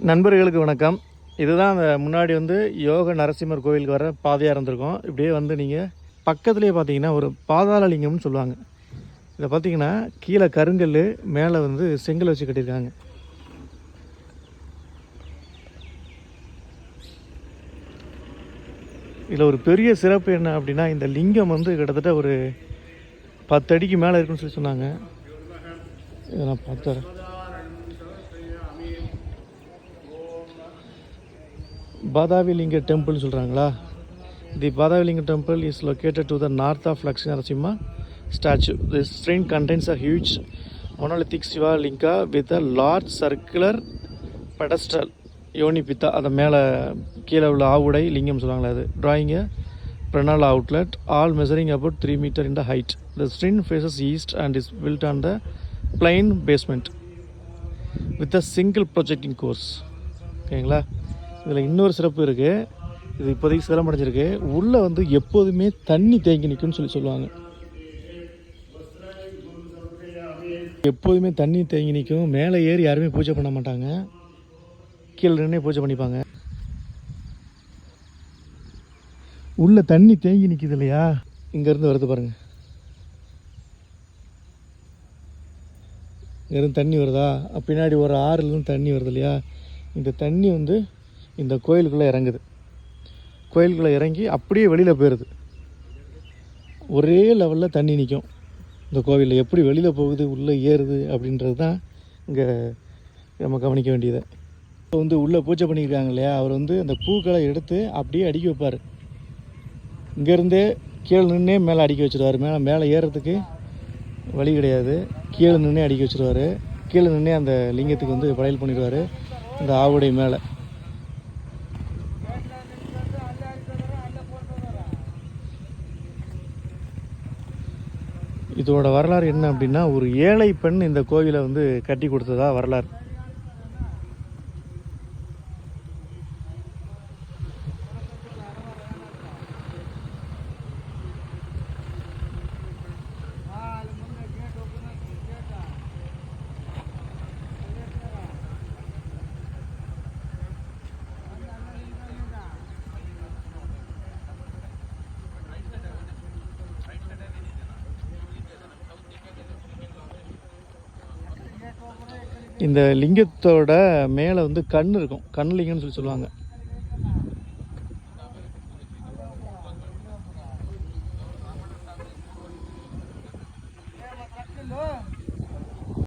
நண்பர்களுக்கு வணக்கம். இதுதான் அந்த முன்னாடி வந்து யோக நரசிம்மர் கோவிலுக்கு வர பாதையாக இருந்திருக்கும். இப்படியே வந்து நீங்கள் பக்கத்துலேயே பார்த்தீங்கன்னா ஒரு பாதாள லிங்கம்னு சொல்லுவாங்க. இதை பார்த்தீங்கன்னா கீழே கருங்கல், மேலே வந்து செங்கல் வச்சு கட்டியிருக்காங்க. இதில் ஒரு பெரிய சிறப்பு என்ன அப்படின்னா, இந்த லிங்கம் வந்து கிட்டத்தட்ட ஒரு 10 அடிக்கு மேலே இருக்குன்னு சொல்லி சொன்னாங்க. இதை நான் பார்த்துறேன். பாதாவிலிங்க டெம்பிள்னு சொல்கிறாங்களா? தி பாதாவிலிங்க temple is located to the north of Lakshmi Narasimha statue. This shrine contains a huge monolithic Shiva linga with a large circular pedestal. யோனிபித்தா, அதை மேலே கீழே உள்ள ஆவுடை லிங்கம் சொல்லுவாங்களே அது. drawing a pranal outlet, all measuring about 3 meters in the height. The shrine faces east and is built on the plain basement with a single projecting course. ஓகேங்களா? இதில் இன்னொரு சிறப்பு இருக்குது. இது இப்போதைக்கு சிரமடைஞ்சிருக்கு. உள்ளே வந்து எப்போதுமே தண்ணி தேங்கி நிற்கும்னு சொல்லுவாங்க. எப்போதுமே தண்ணி தேங்கி நிற்கும். மேலே ஏறி யாருமே பூஜை பண்ண மாட்டாங்க, கீழே நின்று பூஜை பண்ணிப்பாங்க. உள்ளே தண்ணி தேங்கி நிற்கிது இல்லையா? இங்கேருந்து வருது பாருங்கள், இங்கேருந்து தண்ணி வருதா? பின்னாடி ஒரு ஆறுலேருந்து தண்ணி வருது இல்லையா? இந்த தண்ணி வந்து இந்த கோயிலுக்குள்ளே இறங்குது. கோயிலுக்குள்ளே இறங்கி அப்படியே வெளியில் போயிடுது. ஒரே லெவலில் தண்ணி நிற்கும் இந்த கோவிலில். எப்படி வெளியில் போகுது, உள்ளே ஏறுது அப்படின்றது தான் இங்கே நம்ம கவனிக்க வேண்டியது. இப்போ வந்து உள்ளே பூஜை பண்ணியிருக்காங்க இல்லையா, அவர் வந்து அந்த பூக்களை எடுத்து அப்படியே அடுக்கி வைப்பார். இங்கேருந்தே கீழே நின்னே மேலே அடுக்கி வச்சுருவார். மேலே ஏறுறதுக்கு வழி கிடையாது, கீழே நின்னே அடுக்கி வச்சுருவார். கீழே நின்னே அந்த லிங்கத்துக்கு வந்து படையல் பண்ணிடுவார் இந்த ஆவுடை மேலே. இதோட வரலாறு என்ன அப்படின்னா, ஒரு ஏழை பெண் இந்த கோவிலை வந்து கட்டி கொடுத்ததா வரலாறு. இந்த லிங்கத்தோட மேலே வந்து கண் இருக்கும், கண் லிங்கம்னு சொல்லுவாங்க.